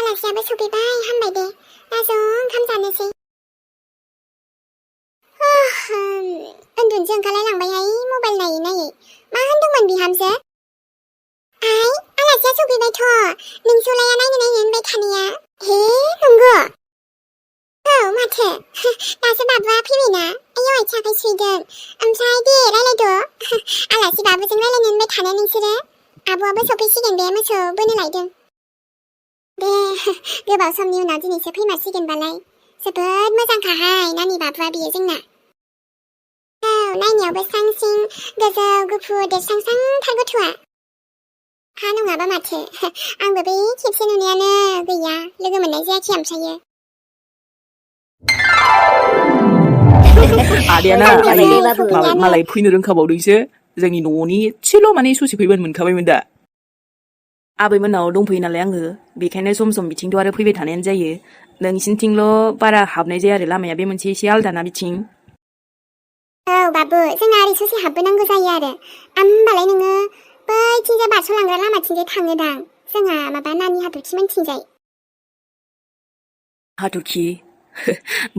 आलासियाबो सफैबाय हामबाय दे दाजों ओंखाम जानोसै उन्दुनोसो ओंखारलायलांबायहाय मबाइल नायै नायै मा होनदोंमोन बिहामजो आइ आलासिया सफैबायथ' नोंसोलाया नायनो होनबाय थानाया हे नंगौ औ माथो दासो बाबुआ फैबायना आयौ आथिं आखाइ सुइदों ओमफ्राय दे रायलायद' आलासि बाबुजों रायलायनो होनबाय थानो नोंसोरो आब'आबो सफैसिगोन बे मोसौ बोनो लायदों दे गोबाव समनि उनाव दिनैसो फैमारसिगोनबालाय जोबोद मोजांखाहाय नानि बाबुआ बियो जोंना औ नायनायावबो स्रां-स्रिं गोजौ गुफुर देरस्रां-स्रांथार गथ'आ हा नङाबा माथो आंबो बै खेबसे नुनायानो गैया लोगो मोननाय जायाखै ओमफ्रायो आदायाना मालाय फैनो रोंखाबावदोंसो जोंनि न'नि एसेल' माने ससे फैबानो मोनखाबायमोन दा आबैमोननाव दंफैयो नालाय आङो बेखायनो सम सम बिथिंथ' आरो फैबाय थानायानो जायो नोंसिनिथिंल' बारा हाबनाय जाया आरो लामाया बे मोनसे एसे आलदाना बिथिं औ बाबु जोंना ओरै ससे हाबबोनांगौ जायो आरो होमबालाय नोङो बैथिंजाय बारस'लांग्रा लामाथिंजाय थाङोदां जोंहा माबा नानि हाथरखि मोनथिंजाय हाथरखि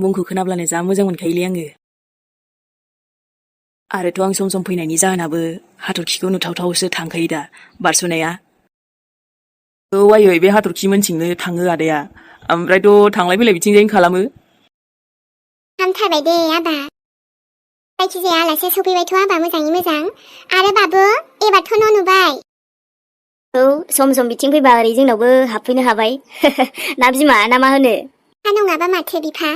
मुंखौ खोनाब्लानो जा मोजां मोनखायोलै आङो आरोथ' आं सम सम फैनायनि जाहोनाबो हाथरखिखौ नुथावथावसो थांखायो दा बारस'नाया औ आयै बे हाथरखि मोनथिंनो थाङो आदाया ओमफ्रायथ' थांलाय फैलाय बिथिंजायनो खालामो हामथारबाय दे आबा जायखिजाया आलासिया सफैबायथ' आबा मोजाङै मोजां आरो बाबु एबारथ' न' नुबाय औ सम सम बिथिं फैबा ओरै जोंनावबो हाबफैनो हाबाय ना बिमा ना मा होनो हा नङाबा माथो बिफा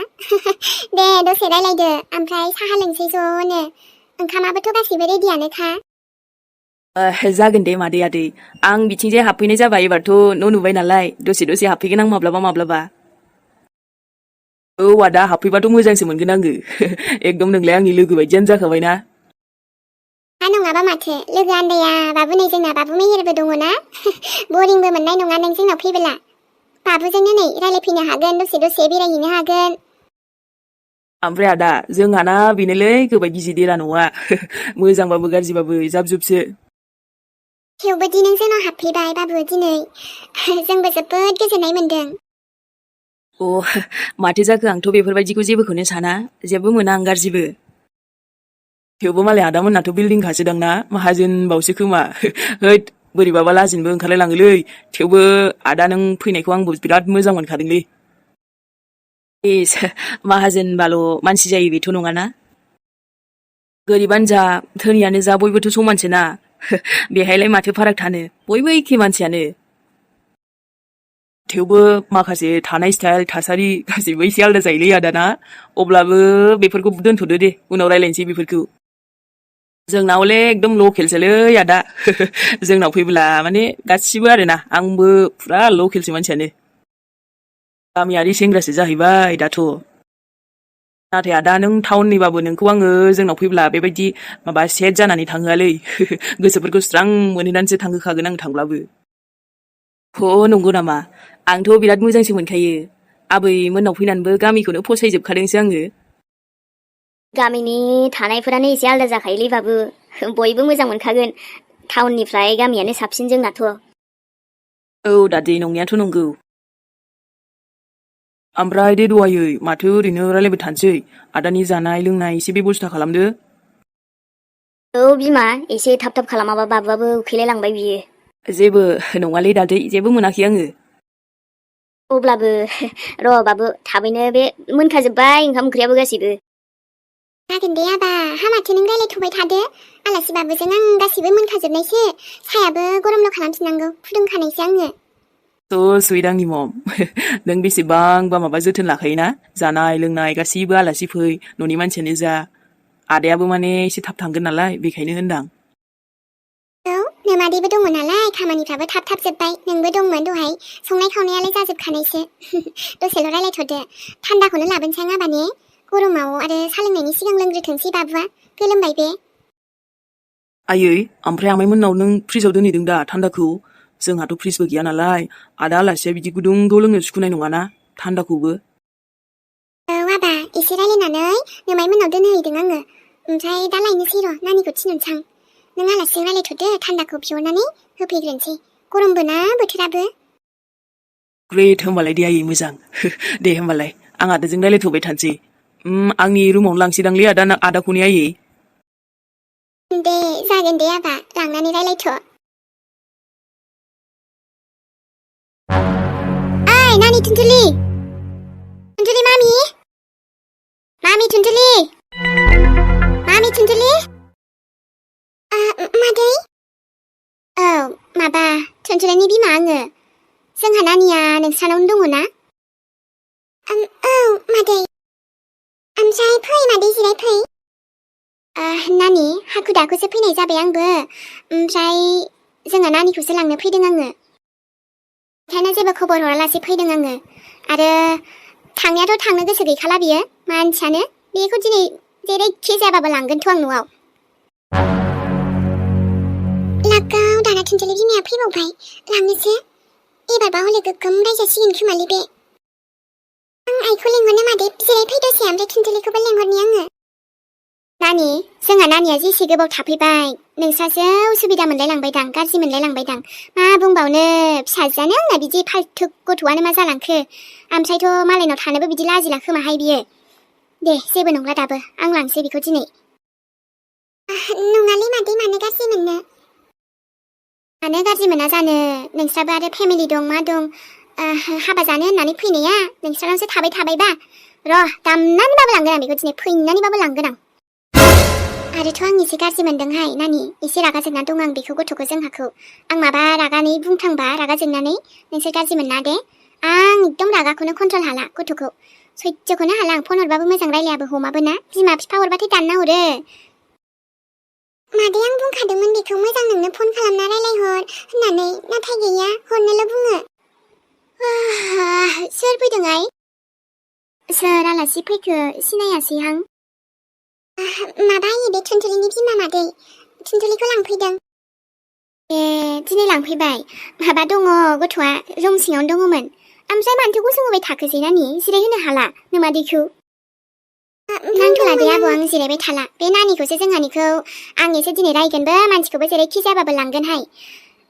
दे दसे रायलायदो ओमफ्राय साहा लोंसै ज'नो ओंखामाबोथ' गासैबो रेडियानोखा जागोन दे मादै आदै आं बिथिंजाय हाबफैनाय जाबाय एबारथ' न' नुबाय नालाय दसे हाबफैगोन आं माब्लाबा औ आदा हाबफैबाथ' मोजांसो मोनगोन आङो एकदम नोंलाय आंनि लोगो बायदियानो जाखाबायना हा नङाबा माथो लोगो आन्दाया बाबु नै जोंना बाबु मेहेरबो दङना बरिंबो मोननाय नङा नों जोंनाव फैबोला बाबुजोंनो नै रायलायफैनो हागोन दसे बेरायहैनो हागोन ओमफ्राय आदा जोंहाना बेनोलै गोबाय गिजि देरा न'आ मोजांबाबो गाज्रिबाबो जाब जुबसो थेवबो दि नों जोंनाव हाबफैबाय बाबु दिनै जोंबो जोबोद गोजोननाय मोनदों अ माथो जाखो आंथ' बेफोरबायदिखौ जेबोखौनो साना जेबो मोना आं गाज्रिबो थेवबो मालाय आदामोननाथ' बिल्डिं खासोदांना माहाजोन बावसो खोमा हैद बोरैबाबा लाजिनोबो ओंखारलाय लाङोलै थेवबो आदा नों फैनायखौ आंबो बिराद मोजां मोनखादोंलै इस माहाजोनबाल' मानसि जायो बेथ' नङाना गोरिबानो जा धोनियानो जा बयबोथ' समानसोना बेहायलाय माथो फाराग थानो बयबो एखे मानसियानो थेवबो माखासे थानाय स्टाइल थासारि गासैबो एसे आलदा जायोलै आदाना अब्लाबो बेफोरखौ दोनथ'दो दे उनाव रायलायनोसै बेफोरखौ जोंनावले एकदम लकेलसोलै आदा जोंनाव फैब्ला माने गासिबो आरोना आंबो फुरा लकेलसो मानसियानो गामियारि सेंग्रासो जाहैबाय दाथ' नाथाय आदा नों टाउननिबाबो नोंखौ आङो जोंनाव फैब्ला बेबायदि माबा सेट जानानै थाङोआलै गोसोफोरखौ स्रां मोनहैनानैसो थांहोखागोन आं थांब्लाबो नंगौ नामा आंथ' बिराद मोजांसो मोनखायो आबैमोननाव फैनानैबो गामिखौनो फसायजोबखादोंसो आङो गामिनि थानायफोरानो एसे आलदा जाखायोलै बाबु बयबो मोजां मोनखागोन टाउननिफ्राय गामियानो साबसिन जोंनाथ' औ दादै नंनायाथ' नंगौ ओमफ्राय दे दहायै माथो ओरैनो रायलायबाय थानोसै आदानि जानाय लोंनाय एसे बेबस्था खालामदो औ बिमा एसे थाब खालामाबा बाबुआबो उखैलाय लांबाय बियो जेबो नङालै दादै जेबो मोनाखै आङो अब्लाबो र' बाबु थाबैनो बे मोनखाजोब्बाय ओंखाम ओंख्रियाबो गासैबो जागोन दे आबा हा माथो नों रायलायथ'बाय थादो आलासि बाबुजों आं गासैबो मोनखाजोबनायसो साहायाबो गरमल' खालामफिननांगौ फुदुंखानायसो आङो सुइट आंनि मम नों बेसेबांबा माबा जोथोन लाखायोना जानाय लोंनाय गासैबो आलासि फै न'नि मानसियानो जा आदायाबो माने एसे थाब थांगोन नालाय बेखायनो होनदां औ नोमादैबो दङ नालाय खामानिफ्राबो थाब जोब्बाय नोंबो दंमोन दहाय संनाय खावनायालाय जाजोबखानायसो दसेल' रायलायथ'दो थान्दाखौनो लाबोनोसै आं आबा ने गरमाव आरो सा लोंनायनि सिगां लोंग्रोथोंसै बाबुआ गोलोमबाय बे आयै ओमफ्राय आमाइमोननाव नों फ्रिजाव दोनहैदों दा थान्दाखौ जोंहाथ' फ्रिजबो गैया नालाय आदा आलासिया बिदि गुदुंखौ लोंनो सुखुनाय नङाना थान्दाखौबो औ आबा एसे रायलायनानै नोमायमोननाव दोनहैदों आङो ओमफ्राय दा लायनोसै र' नानिखौ थिनहरनोसां नों आलासिजों रायलायथ'दो थान्दाखौ बिहरनानै होफैग्रोनोसै गरमबो ना बोथोराबो ग्रेट होमबालाय दे आयै मोजां दे होमबालाय आं आदाजों रायलायथ'बाय थानोसै आंनि रुमावनो लांसैदांलै आदाखौनि आयै दे जागोन दे आबा लांनानै रायलायथ' ओइ नानि थुनथुलि मामि थुनथुलि मादै औ माबा थुनथुलिनि बिमा आङो जोंहा नानिया नोंसानावनो दङ ना औ मादै ओमफ्राय फै मादै जिराय फै नानि हाखु दाखुसो फैनाय जाबाय आंबो ओमफ्राय जोंहा नानिखौसो लांनो फैदों आङो ओंखायनो जेबो खबर हरालासे फैदों आङो आरो थांनायाथ' थांनो गोसो गैखाला बियो मानसियानो बेखौ दिनै जेरैखि जायाबाबो लांगोनथ' आं न'आव लागाव दाना थुनथुलि बिमाया फैबावबाय लांनोसो एबारबा हले गोगोम रायजासिगोन खोमालै बे आं आइखौ लेंहरनो मादै जिरायफै दसे ओमफ्राय थुनथुलिखौबो लेंहरनि आङो नानि जोंहा नानिया जेसे गोबाव थाफैबाय नोंस्रासो उसुबिदा मोनलायलांबायदां गाज्रि मोनलायलांबायदां मा बुंबावनो फिसाजोआनो आंना बिदि फाल्थु गथ'आनो मा जालांखो ओमफ्रायथ' मालायनाव थानोबो बिदि लाजिला खोमाहाय बियो दे जेबो नंला दाबो आं लांसै बेखौ दिनै नङालै मादै मानो गाज्रि मोननो मानो गाज्रि मोना जानो नोंस्राबो आरो फेमिलि दं मा दं हाबा जानो होननानै फैनाया नोंस्रानावसो थाबायबा र' दामनानैबाबो लांगोन आं बेखौ दिनै फैनानैबाबो लांगोन आं आरोथ' आं एसे गाज्रि मोनदोंहाय नानि एसे रागा जोंना दं आं बेखौ गथ'खौ जोंहाखौ आं माबा रागानै बुंफ्लांबा रागा जोंनानै नोंसोर गाज्रि मोनना दे आं एकदम रागाखौनो कन्ट्रल हाला गथ'खौ सैज्यखौनो हाला आं फन हरबाबो मोजां रायलायाबो हमाबो ना बिमा बिफा हरबाथाय दानना हरो मादै आं बुंखादोंमोन बेखौ मोजां नोंनो फन खालामना रायलायहर होननानै नाथाय गैया हरनोल' बुङो सोर फैदोंहाय सोर आलासि फैखो सिनायासैहां माबा बे थुनथुलिनि बिमा मादै थुनथुलिखौ लांफैदों ए दिनै लांफैबाय माबा दङ गथ'आ रुम सिङावनो दङमोन ओमफ्राय मानोथो गसंहोबाय थाखोसै नानि जिरायहोनो हाला नोमादैखौ नांथ'ला दे आब' आं जिरायबाय थाला बे नानिखौसो जोंहानिखौ आं एसे दिनै रायगोनबो मानसिखौबो जेरैखि जाबाबो लांगोनहाय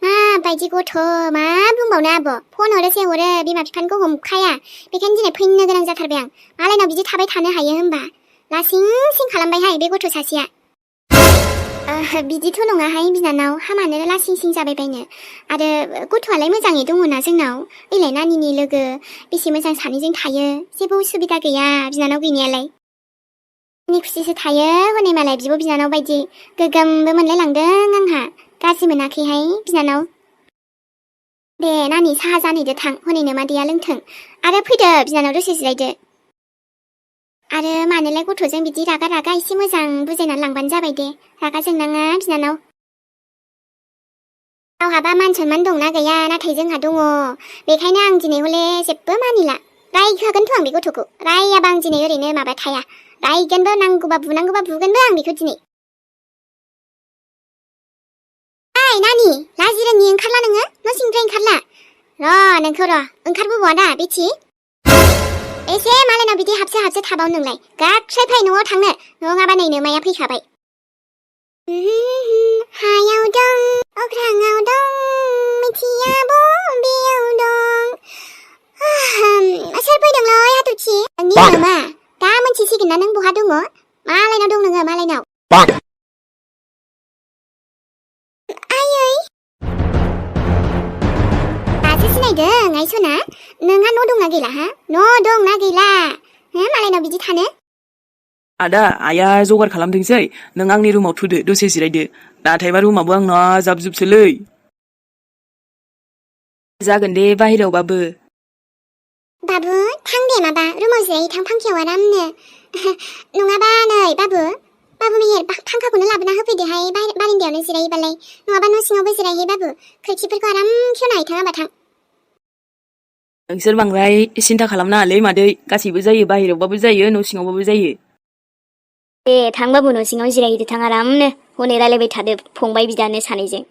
माबायदि गथ' मा बुंबावनो आब' फन हरोसो हरो बिमा बिफानिखौ हमखाया बेखायनो दिनै फैनो गोनां जाथारबाय आं मालायनाव बिदि थाबाय थानो हायो होमबा लासिं सिं खालामबायहाय बे गथ' सासेया बिदिथ' नङाहाय बिनानाव हामानो लासिं सिं जाबायबायनो आरो गथ'आलाय मोजाङै दङना जोंनाव ओइलाय नानिनि लोगो बेसे मोजां सानैजों थायो जेबो उसुबिदा गैया बिनानाव गैनायालाय नि खुसिसो थायो हनै मालाय बिब' बिनानाव बायदि गोगोमबो मोनलायलांदों आंहा गाज्रि मोनाखैहाय बिनानाव दे नानि साहा जानहैदो थां हनै नोमादैया लोंथों आरो फैदो बिनानाव दसे जिरायदो आरो मानोलाय गथ'जों बिदि रागा एसे मोजां बुजायनानै लांबानो जाबाय दे रागा जोंनाङा बिनानाव गावहाबा मान सनमान दंना गैया नाथाय जोंहा दङ बेखायनो आं दिनै हले जेबो मानिला रायखागोनथ' आं बे गथ'खौ रायाबा आं दिनै ओरैनो माबा थाया रायगोनबो नांगौबा बुगोनबो आं बेखौ दिनै ओइ नानि लाजिरोङि ओंखारला नोङो न' सिंनिफ्राय ओंखारला नोंखौ ओंखारबोबावा दा बेथि एसे मालायनाव बिदि हाबसो थाबाव नोंलाय गाख्रायफाय न'आव थांनो नङाबा नै नोमाया फैखाबाय हायाव दं अख्राङाव दं मिथिया बबेयाव दं सोर फैदोंलै हाथरखि नोंनि नोमा दा मोनथिसिगोन ना नों बहा दङ मालायनाव दं नोङो मालायनाव आयै दासो सिनायदों आइ सना नोंहा न' दंना गैला न' दंना गैला मालायनाव बिदि थानो आदा आइया जगार खालामदोंसै नों आंनि रुमाव थुदो दसे जिरायदो नाथायबा रुमाबो आंना जाबजुबसोलै जागोन दे बाहेरायावबाबो बाबु थां दे माबा रुमाव जिराय थां फांखायाव आरामनो नङाबा नै बाबु मेहेर फांखाखौनो लाबोना होफैदोहाय बारान्दायावनो जिरायोबालाय नङाबा न' सिङावबो जिरायहै बाबु खोरखिफोरखौ आराम खेवना हैथां आबा थां नोंसोर बांद्राय सिन्था खालामनाङालै मादै गासैबो जायो बाहेरायावबाबो जायो न' सिङावबाबो जायो दे थांबाबो न' सिङाव जिरायहैदो थां आरामनो हनै रायलायबाय थादो फंबाय बिदानो सानैजों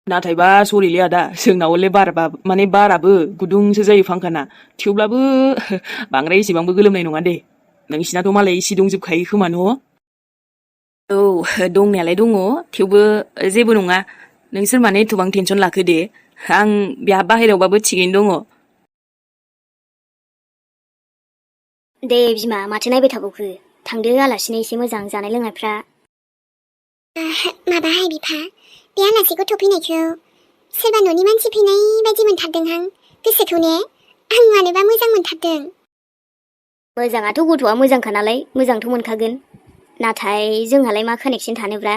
नाथायबा सरिलै आदा जोंनाव हले बाराबो गुदुंसो जायो फांखाना थेवब्लाबो बांद्राय एसेबांबो गोलोमनाय नङा दे नोंसिनाथ' मालाय एसि दंजोबखायो खोमा न' औ दंनायालाय दङ थेवबो जेबो नङा नोंसोर माने एथबां टेनसन लाखो दे आं बेहा बाहेरायावबाबो थिगैनो दङ दे बिमा माथो नायबाय थाबावखो थांदो आलासिनो एसे मोजां जानाय लोंनायफ्रा माबाहाय बिफा बे आलासि गथ' फैनायखौ सोरबा न'नि मानसि फैनाय बायदि मोनथारदोंहां गोसोखौनो आं मानोबा मोजां मोनथारदों मोजाङाथ' गथ'आ मोजांखा नालाय मोजांथ' मोनखागोन नाथाय जोंहालाय मा कानेक्सन थानोब्रा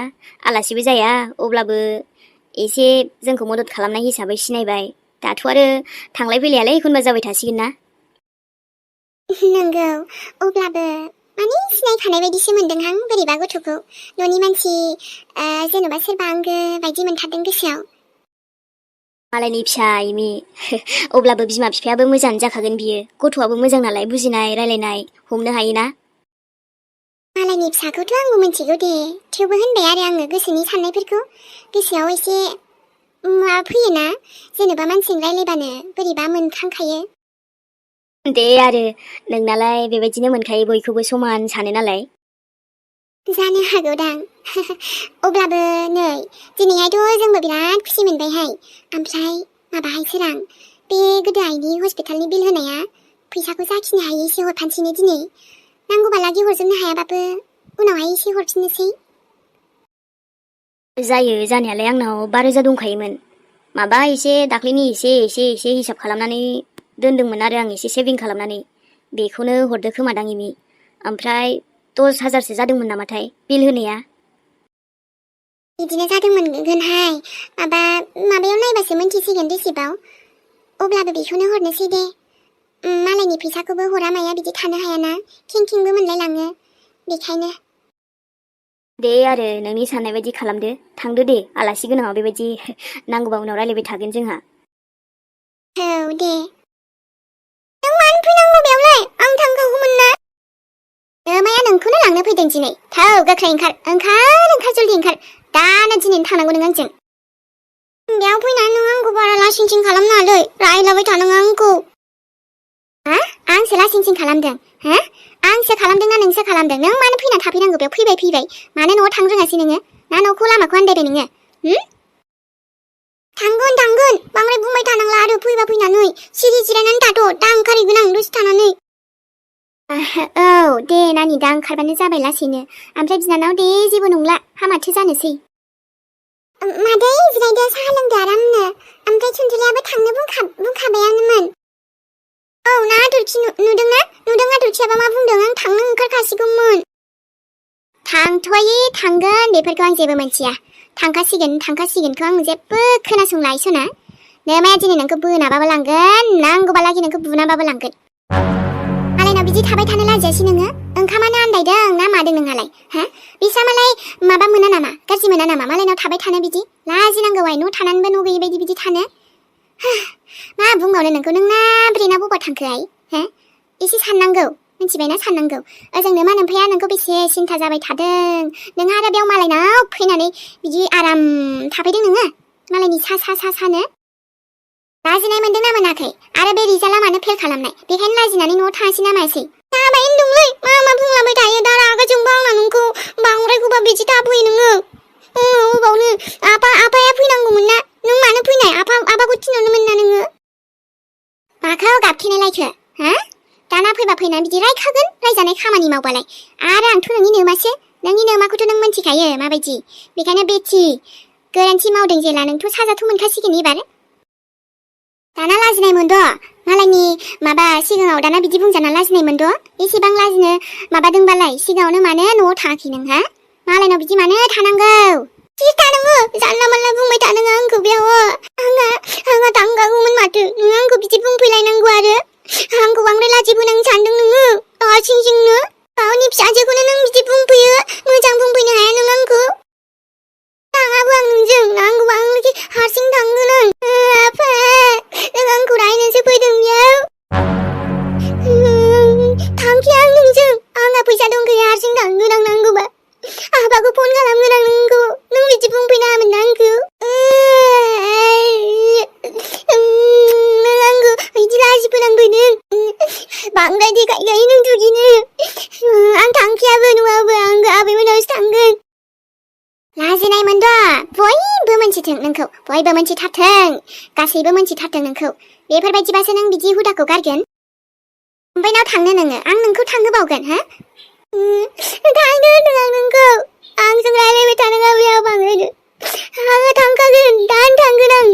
आलासिबो जाया अब्लाबो एसे जोंखौ मदद खालामनाय हिसाबै सिनायबाय दाथ' आरो थांलाय फैलायालाय एखनबा जाबाय थासिगोन ना नंगौ अब्लाबो माने सिनायखानाय बायदिसो मोनदोंहां बोरैबा गथ'खौ न'नि मानसि जेन'बा सोरबा आंगो बायदि मोनथारदों गोसोआव मालायनि फिसा इमि अब्लाबो बिमा बिफायाबो मोजाङानो जाखागोन बियो गथ'आबो मोजां नालाय बुजिनाय रायलायनाय हमनो हायोना मालायनि फिसाखौथ' आंबो मिथिगौ दे थेवबो होनबाय आरो आङो गोसोनि साननायफोरखौ गोसोआव एसे माबा फैयोना जेनेबा मानसिजों रायलायबानो बोरैबा मोनखांखायो दे आरो नोंनालाय बेबायदिनो मोनखायो बयखौबो समान सानो नालाय जानो हागौदां अब्लाबो नै दिनैहायथ' जोंबो बिराद खुसि मोनबायहाय ओमफ्राय माबाहाय सोरां बे गोदो आइनि हस्पिटालनि बिल होनाया फैसाखौ जाखिनि हायो एसे हरफानसैनो दिनै नांगौबालागि हरजोबनो हायाबाबो उनावहाय एसे हरफिननोसै जायो जानायालाय आंनाव 5,000 दंखायोमोन माबा एसे दाख्लैनि एसे हिसाब खालामनानै दोनदोंमोन आरो आं एसे सेभिं खालामनानै बेखौनो हरदो खोमादां इमि ओमफ्राय 10,000सो जादोंमोन नामाथाय बिल होनाया बिदिनो जादोंमोनगोनहाय माबायाव नायबासो मिन्थिसिगोन रिसिप्टआव अब्लाबो बेखौनो हरनोसै दे मालायनि फैसाखौबो हरा माया बिदि थानो हायाना खेंखेंबो मोनलायलाङो बेखायनो दे आरो नोंनि साननाय बायदि खालामदो थांदो दे आलासि गोनाङाव बेबायदि नांगौबा उनाव रायलायबाय थागोन जोंहा औ दे नों मानो फैनांगौ बेयावलाय आं थांखागौमोन ना माया नोंखौनो लांनो फैदों दिनै थौ गोख्रै ओंखार जल्दि ओंखार दानो दिनै थांनांगौ नों आंजों बेयाव फैनानै नों आंखौ बारा लासिंसिं खालामनाङालै रायलाबाय थानाङा आंखौ आंसो लासिंसिं खालामदों आंसो खालामदों ना नोंसो खालामदों नों मानो फैनानै थाफैनांगौ बेयाव फैबाय मानो न'आव थांनो रोङासै नोङो ना न'खौ लामाखौ आन्दायबाय नोङो थांगोन बांद्राय बुंबाय थानांला आरो फैबा फैनानै सिरि जिरायनानै थाथ' दा ओंखारहैगोन आं दसे थानानै औ दे नानि दा ओंखारबानो जाबाय लासैनो ओमफ्राय बिनानाव दे जेबो नंला हामाथो जानोसै मादै जिरायदो साहा लोंदो आरामनो ओमफ्राय सुनजुलायाबो थांनो बुंखाबायानोमोन औ ना आदुरखि नुदों आदुरखियाबा मा बुंदों आं थांनो ओंखारखासिगौमोन थांथ'यै थांगोन बेफोरखौ आं जेबो मिथिया थांखासिगोनखौ आं जेबो खोनासंला आइसना नोमाया दिनै नोंखौ बोनाबाबो लांगोन नांगौबालागि नोंखौ बुनाबाबो लांगोन मालायनाव बिदि थाबाय थानो लाजियासै नोङो ओंखामानो आन्दायदों ना मादों नोंहालाय बिसा मालाय माबा मोना नामा गाज्रि मोना नामा मालायनाव थाबाय थानो बिदि लाजिनांगौहाय न' थानानैबो न' गैयि बायदि बिदि थानो मा बुंबावनो नोंखौ नोंना ब्रेना बबा थांखोहाय एसे साननांगौ मिथिबायना साननांगौ ओजोंनो मा नोमफाया नोंखौ बेसे सिन्था जाबाय थादों नोंहा आरो बेयाव मालायनाव फैनानै बिदि आराम थाफैदों नोङो मालायनि सानो लाजिनाय मोनदों ना मोनाखै आरो बे रिजाल्टआ मानो फेल खालामनाय बेखायनो लाजिनानै न'आव थाङासै ना मायासै जाबाय होनदोंलै मा बुंलाबाय थायो दा रागा जोंबा आंना नोंखौ बांद्रायखौबा बिदि दाफैयो नोङो अबावनो आफाया फैनांगौमोन ना नों मानो फैनाय आफाखौ थिनहरनोमोन ना नोङो माखौ गाबखेनायलायखो दाना फैबा फैनानै बिदि रायखागोन रायजानाय खामानि मावबालाय आरो आंथ' नोंनि नोमासो नोंनि नोमाखौथ' नों मिन्थिखायो माबायदि बेखायनो बेथि गोरोन्थि मावदों जेला नोंथ' साजाथ' मोनखासिगोन एबार दाना लाजिनाय मोनद' मालायनि माबा सिगाङाव दाना बिदि बुंजाना लाजिनाय मोनद' एसेबां लाजिनो माबादोंबालाय सिगाङावनो मानो न'आव थाङाखै नोंहा मालायनाव बिदि मानो थानांगौ सिथा नोङो जानला मानला बुंबाय थानाङा आंखौ बेयाव आंहा थांगागौमोन माथो नों आंखौ बिदि बुंफैलायनांगौ आरो आंखौ बांद्राय लाजिबोनांगौ सानदों नोङो सिंनो गावनि फिसाजोखौनो नों बिदि बुंफैयो मोजां बुंफैनो हाया नों आंखौ थाङाबो आं नोंजों नांगौबा आं हारसिं थांगोन आं आफा नों आंखौ रायनोसो फैदों बेयाव थांखै आं नोंजों आंहा फैसा दंखायो हारसिं थांगोन आं नांगौबा आफाखौ फन खालामगोन आं नोंखौ नों बिदि बुंफैनाङामोन ना आंखौ नों आंखौ बिदि लाजिफोनांफैदों बांद्राय देखायखायो नों दुगिनो आं थांखैयाबो न'आवबो आंबो आबैमोनावसो थांगोन लाजिनाय मोनद' बयबो मोनथिथों नोंखौ बयबो मोनथिथारथों गासैबो मोनथिथारथों नोंखौ बेफोरबायदिबासो नों बिदि हुदाखौ गारगोन ओमफ्राय नाव थांनो नोङो आं नोंखौ थांहोबावगोन हो थांनो होदों आं नोंखौ आंजों रायलायबाय थानाङा बेयाव बांद्रायनो आङो थांखागोन दानो थांगोन आं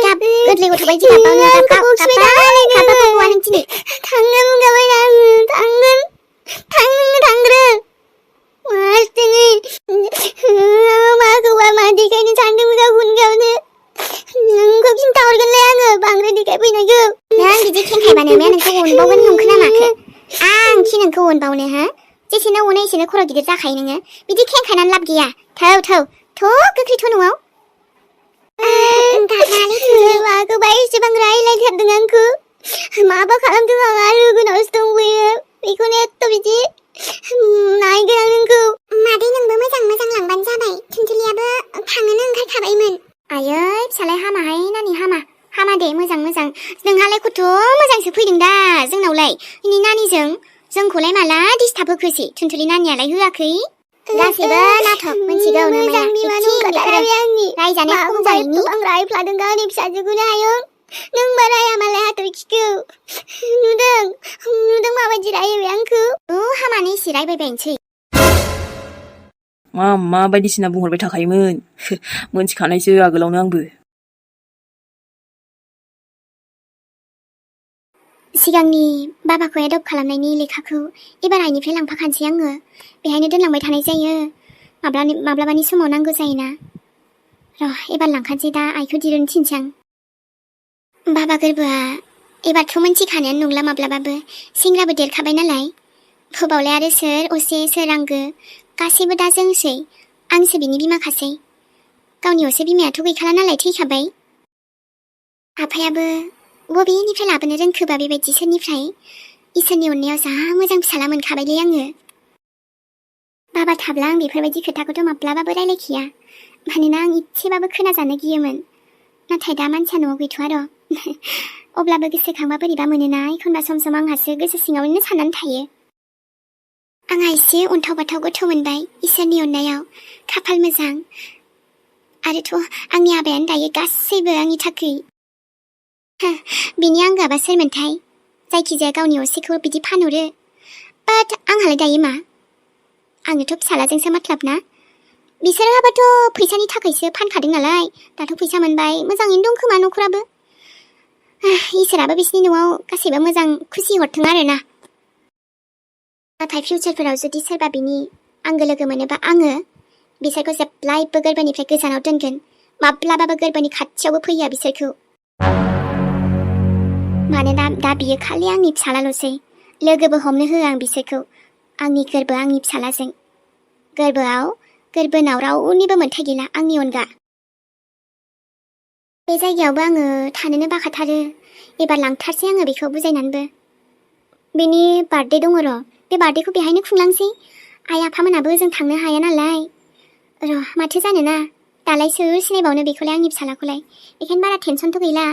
गाब गोरलै गथ' बायदि गाबबावनो गाबबाबो गवा नों दिनै थांनो बुंखाबाय आङो थांगोन थांग्रो मासथिनि माखौबा मा देखायनो सानदों गावनो नोंखौ खिन्थाहरगोनलै आङो बांद्राय देखायफैनायखौ नों बिदि खेंखायबानो बे नोंखौ अनबावगोन नंखोना माखो आं खि नोंखौ अनबावनो हो जेसेनो अनो एसेनो खर' गिदिर जाखायो नोङो बिदि खेंखायनानै लाब गैया थौ गोख्रैथ' न'आव माखौबा एसेबां रायलायथारदों आंखौ माबा खालामदों आं आरो गोनावसो दंबोयो बेखौनो एथ' बिदि नायगोन आं नोंखौ मादै नोंबो मोजां लांबानो जाबाय थुनथुलियाबो थांनोनो ओंखारखाबायमोन आयै फिसालाय हामाहाय नानि हामा दे मोजां नोंहालाय खथ' मोजांसो फैदों दा जोंनावलाय इनि नानिजों जोंखौलाय माला डिस्टार्ब होखोसै थुनथुलि नानियालाय होआखै गासैबो नाटक मोनथिगौ मोजां बिमानो ओंखारलाय आंनि रायजानाय खम जानायनि आं रायफ्लादों गावनि फिसाजोखौनो आयं नों बाराया मालाय हाथरखिखौ नुदों माबायदि रायो बे आंखौ हामानो एसे रायबायबायनोसै मा बायदिसिना बुंहरबाय थाखायोमोन मोनथिखानायसो आगोलावनो आंबो सिगांनि बाबाखौ एडप्ट खालामनायनि लेखाखौ एबार आइनिफ्राय लांफाखानोसै आङो बेहायनो दोनलांबाय थानाय जायो माब्लाबानि समाव नांगौ जायोना एबार लांखानोसै दा आइखौ दिरुन थिनसां बाबा गोरबोआ एबारथ' मोनथिखानायानो नंला माब्लाबाबो सेंग्राबो देरखाबाय नालाय होबावलाय आरो सोर असे सोर आंगो गासैबो दा जोंसै आंसो बिनि बिमाखासै गावनि असे बिमायाथ' गैखाला नालाय थैखाबाय आफायाबो बबेनिफ्राय लाबोनो रोंखोबा बेबायदि सोरनिफ्राय इसोरनि अननायाव जा मोजां फिसाला मोनखाबायलै आङो बाबा थाब्ला आं बेफोरबायदि खोथाखौथ' माब्लाबाबो रायलायखिया मानोना आं इसेबाबो खोनाजानो गियोमोन नाथाय दा मानसिया न'आव गैथ'आ र' अब्लाबो गोसोखांबा बोरैबा मोनोना एखनबा सम आंहासो गोसो सिङावनो साननानै थायो आंहा एसे अन्थाव बाथाव गथ' मोनबाय इसोरनि अननायाव खाफाल मोजां आरोथ' आंनि आबायानो दायो गासैबो आंनि थाखै बिनि आंगाबा सोरमोनथाय जायखिजाया गावनि असेखौ बिदि फानहरो बाट आंहालाय दायो मा आंनोथ' फिसालाजोंसो माथ्लाब ना बिसोरहाबोथ' फैसानि थाखायसो फानखादों नालाय दाथ' फैसा मोनबाय मोजाङैनो दं खोमा न'खराबो इसोराबो बिसिनि न'आव गासैबो मोजां खुसि हरथों आरोना नाथाय फिउचारफोराव जुदि सोरबा बिनि आंगो लोगो मोनोबा आङो बिसोरखौ जेब्लायबो गोरबोनिफ्राय गोजानाव दोनगोन माब्लाबाबो गोरबोनि खाथियावबो फैया बिसोरखौ मानोना दा बियो खालि आंनि फिसालाल'सै लोगोबो हमनो होआ आं बिसोरखौ आंनि गोरबो आंनि फिसालाजों गोरबोनाव रावनिबो मोन्थाय गैला आंनि अनगा बे जायगायावबो आङो थानोनो बाखाथारो एबार लांथारसै आङो बेखौ बुजायनानैबो बेनि बार्थडे दङ र' बे बार्थडेखौ बेहायनो खुंलांसै आइ आफामोनाबो जों थांनो हाया नालाय र' माथो जानोना दालाय सोर सिनायबावनो बेखौलाय आंनि फिसालाखौलाय बेखायनो बारा टेनसनथ' गैला